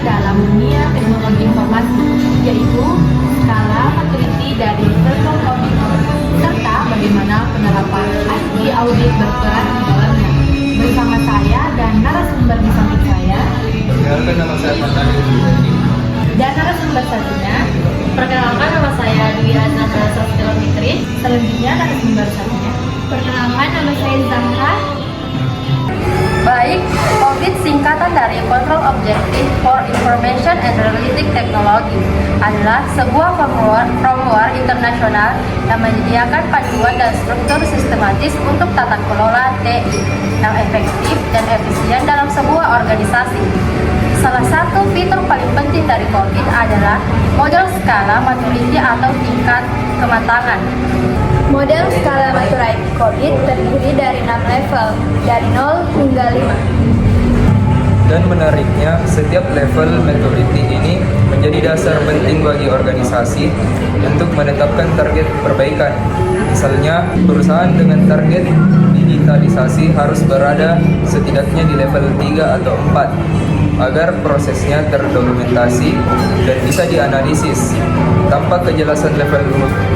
dalam dunia teknologi informasi, yaitu skala maturity dari Telkom Audit, serta bagaimana penerapan IT audit berperan di dalamnya. Bersama saya dan narasumber di samping saya. Perkenalkan, nama saya Fandari. Dan narasumber satunya. Perkenalkan, nama saya Dwi Azahra Sastila Fitri. Selanjutnya narasumber satunya. Perkenalkan, nama saya Zahra. Baik, Audit singkatan dari Control Objective for Information and Analytic Technology adalah sebuah framework internasional yang menyediakan panduan dan struktur sistematis untuk tata kelola TI yang efektif dan efisien dalam sebuah organisasi. Salah satu fitur paling penting dari Audit adalah model skala maturity atau tingkat kematangan. Model skala maturity Audit terdiri dari 6 level, dari 0 hingga 5. Dan menariknya, setiap level maturity ini menjadi dasar penting bagi organisasi untuk menetapkan target perbaikan. Misalnya, perusahaan dengan target digitalisasi harus berada setidaknya di level 3 atau 4 agar prosesnya terdokumentasi dan bisa dianalisis. Tanpa kejelasan level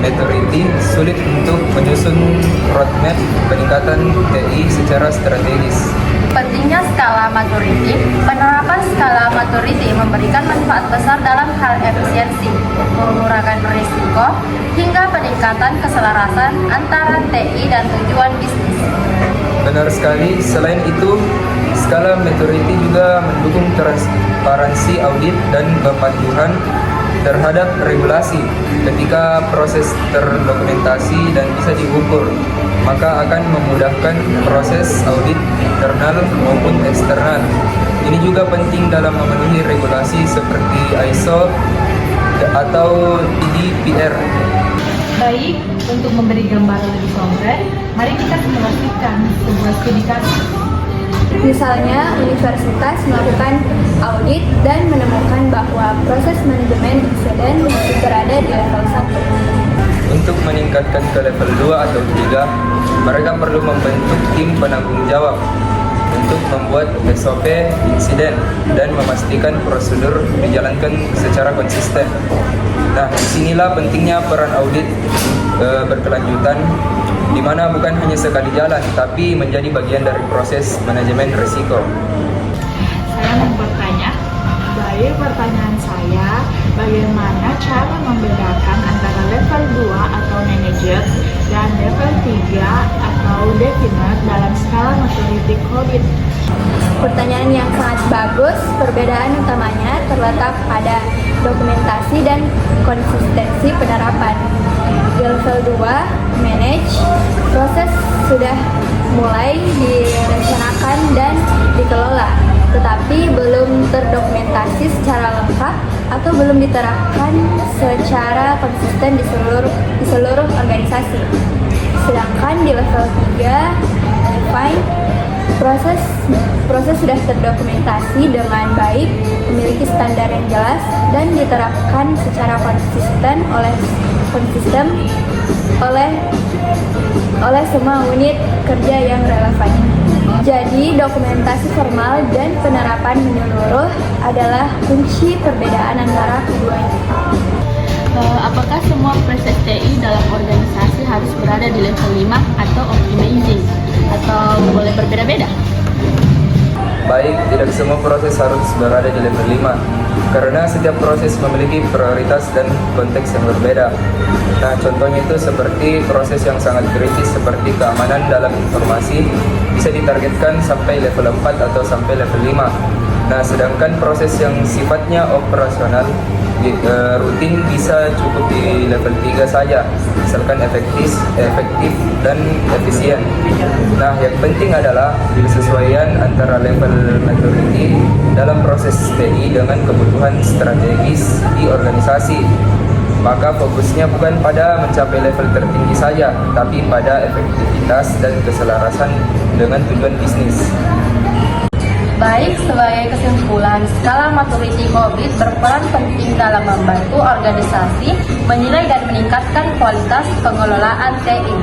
maturity, sulit untuk menyusun roadmap peningkatan TI secara strategis. Pentingnya skala maturity, penerapan skala maturity memberikan manfaat besar dalam hal efisiensi, mengurangi risiko, hingga peningkatan keselarasan antara TI dan tujuan bisnis. Benar sekali, selain itu, skala maturity juga mendukung transparansi audit dan kepatuhan terhadap regulasi. Ketika proses terdokumentasi dan bisa diukur, maka akan memudahkan proses audit internal maupun eksternal. Ini juga penting dalam memenuhi regulasi seperti ISO atau GDPR. Baik, untuk memberi gambaran lebih konkret, mari kita simulasikan sebuah studi kasus. Misalnya, universitas melakukan audit dan menemukan bahwa proses manajemen insiden masih berada di level 1. Untuk meningkatkan ke level 2 atau 3, mereka perlu membentuk tim penanggung jawab untuk membuat SOP insiden dan memastikan prosedur dijalankan secara konsisten. Nah, disinilah pentingnya peran audit berkelanjutan, di mana bukan hanya sekali jalan, tapi menjadi bagian dari proses manajemen risiko. Saya mau bertanya, dari pertanyaan saya, bagaimana cara membedakan antara level 2 atau manager dan level 3 atau definite dalam skala maturity audit? Pertanyaan yang sangat bagus. Perbedaan utamanya terletak pada dokumentasi dan konsistensi penerapan. Di level 2, manage, proses sudah mulai direncanakan dan dikelola, tetapi belum terdokumentasi secara lengkap atau belum diterapkan secara konsisten di seluruh organisasi. Sedangkan di level 3, define, proses sudah terdokumentasi dengan baik, memiliki standar yang jelas dan diterapkan secara konsisten oleh semua unit kerja yang relevan. Jadi, dokumentasi formal dan penerapan menyeluruh adalah kunci perbedaan antara keduanya. Apakah semua proses TI dalam organisasi harus berada di level 5 atau optimizing? Atau boleh berbeda-beda? Baik, tidak semua proses harus berada di level 5, karena setiap proses memiliki prioritas dan konteks yang berbeda. Nah, contohnya itu seperti proses yang sangat kritis seperti keamanan dalam informasi bisa ditargetkan sampai level 4 atau sampai level 5. Nah, sedangkan proses yang sifatnya operasional rutin bisa cukup di level 3 saja, misalkan efektif dan efisien. Nah, yang penting adalah kesesuaian antara level maturity dalam proses TI dengan kebutuhan strategis di organisasi. Maka fokusnya bukan pada mencapai level tertinggi saja, tapi pada efektivitas dan keselarasan dengan tujuan bisnis. Baik, sebagai kesimpulan, skala maturity audit berperan penting dalam membantu organisasi menilai dan meningkatkan kualitas pengelolaan TI.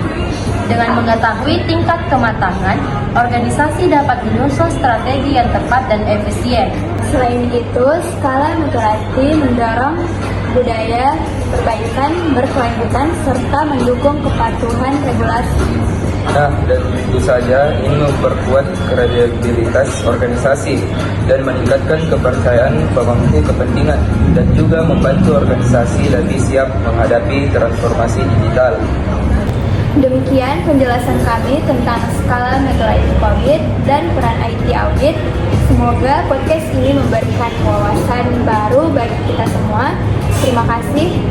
Dengan mengetahui tingkat kematangan, organisasi dapat menyusun strategi yang tepat dan efisien. Selain itu, skala maturity mendorong budaya perbaikan berkelanjutan serta mendukung kepatuhan regulasi. Nah, dan tentu saja ini memperkuat kredibilitas organisasi dan meningkatkan kepercayaan pemangku kepentingan dan juga membantu organisasi lebih siap menghadapi transformasi digital. Demikian penjelasan kami tentang skala maturity COVID dan peran IT audit. Semoga podcast ini memberikan wawasan baru bagi kita semua. Terima kasih.